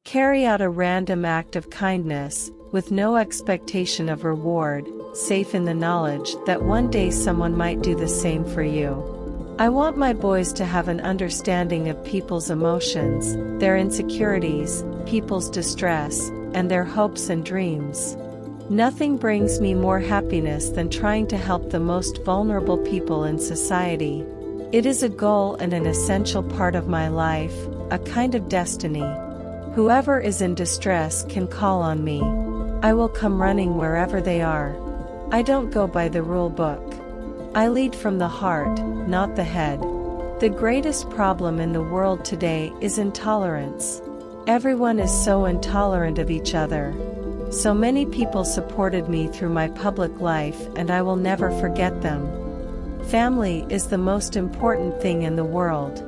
Carry out a random act of kindness, with no expectation of reward, safe in the knowledge that one day someone might do the same for you. I want my boys to have an understanding of people's emotions, their insecurities, people's distress, and their hopes and dreams. Nothing brings me more happiness than trying to help the most vulnerable people in society. It is a goal and an essential part of my life, a kind of destiny. Whoever is in distress can call on me. I will come running wherever they are. I don't go by the rule book. I lead from the heart, not the head. The greatest problem in the world today is intolerance. Everyone is so intolerant of each other. So many people supported me through my public life, and I will never forget them. Family is the most important thing in the world.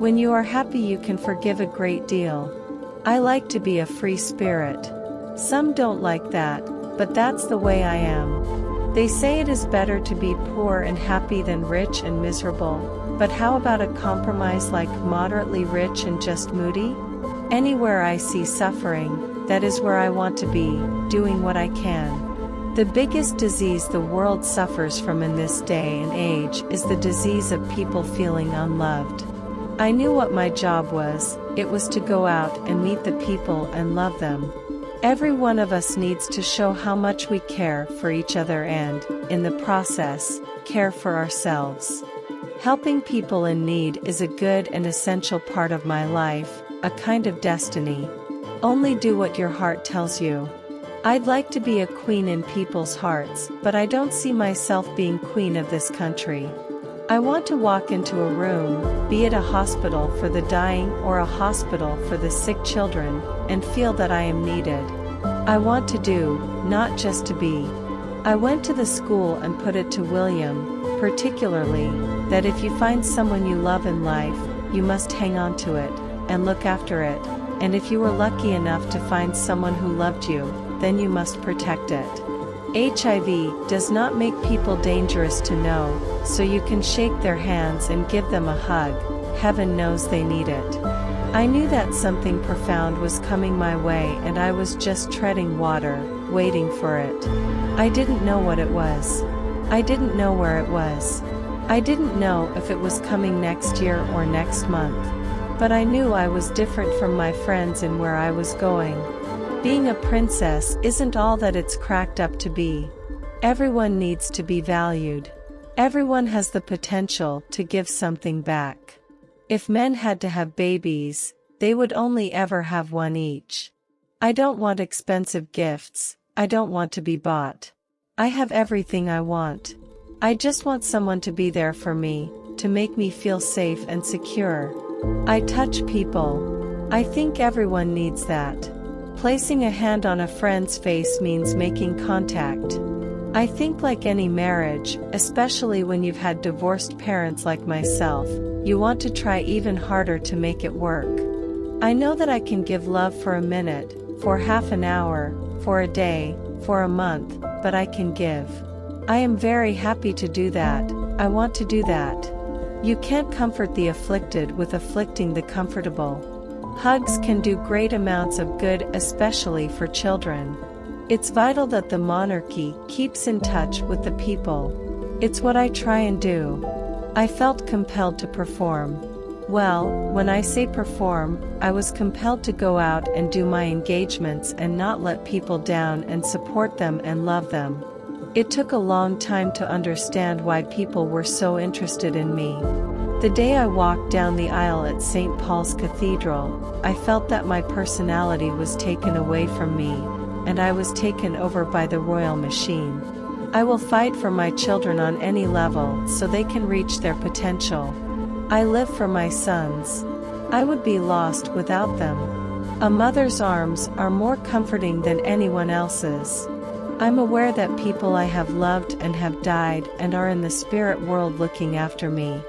When you are happy, you can forgive a great deal. I like to be a free spirit. Some don't like that, but that's the way I am. They say it is better to be poor and happy than rich and miserable, but how about a compromise like moderately rich and just moody? Anywhere I see suffering, that is where I want to be, doing what I can. The biggest disease the world suffers from in this day and age is the disease of people feeling unloved. I knew what my job was. It was to go out and meet the people and love them. Every one of us needs to show how much we care for each other and, in the process, care for ourselves. Helping people in need is a good and essential part of my life, a kind of destiny. Only do what your heart tells you. I'd like to be a queen in people's hearts, but I don't see myself being queen of this country. I want to walk into a room, be it a hospital for the dying or a hospital for the sick children, and feel that I am needed. I want to do, not just to be. I went to the school and put it to William, particularly, that if you find someone you love in life, you must hang on to it, and look after it, and if you were lucky enough to find someone who loved you, then you must protect it. HIV does not make people dangerous to know, so you can shake their hands and give them a hug. Heaven knows they need it. I knew that something profound was coming my way, and I was just treading water, waiting for it. I didn't know what it was. I didn't know where it was. I didn't know if it was coming next year or next month. But I knew I was different from my friends in where I was going. Being a princess isn't all that it's cracked up to be. Everyone needs to be valued. Everyone has the potential to give something back. If men had to have babies, they would only ever have one each. I don't want expensive gifts. I don't want to be bought. I have everything I want. I just want someone to be there for me, to make me feel safe and secure. I touch people. I think everyone needs that. Placing a hand on a friend's face means making contact. I think like any marriage, especially when you've had divorced parents like myself, you want to try even harder to make it work. I know that I can give love for a minute, for half an hour, for a day, for a month, but I can give. I am very happy to do that. I want to do that. You can't comfort the afflicted with afflicting the comfortable. Hugs can do great amounts of good, especially for children. It's vital that the monarchy keeps in touch with the people. It's what I try and do. I felt compelled to perform. Well, when I say perform, I was compelled to go out and do my engagements and not let people down and support them and love them. It took a long time to understand why people were so interested in me. The day I walked down the aisle at St. Paul's Cathedral, I felt that my personality was taken away from me, and I was taken over by the royal machine. I will fight for my children on any level so they can reach their potential. I live for my sons. I would be lost without them. A mother's arms are more comforting than anyone else's. I'm aware that people I have loved and have died and are in the spirit world looking after me.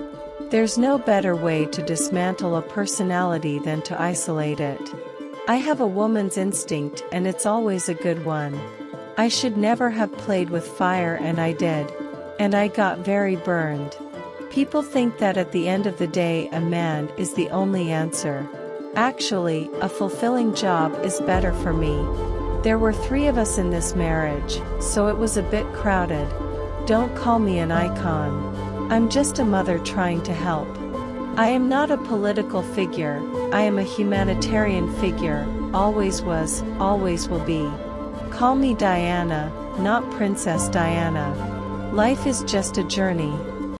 There's no better way to dismantle a personality than to isolate it. I have a woman's instinct, and it's always a good one. I should never have played with fire, and I did. And I got very burned. People think that at the end of the day a man is the only answer. Actually, a fulfilling job is better for me. There were 3 of us in this marriage, so it was a bit crowded. Don't call me an icon. I'm just a mother trying to help. I am not a political figure, I am a humanitarian figure, always was, always will be. Call me Diana, not Princess Diana. Life is just a journey.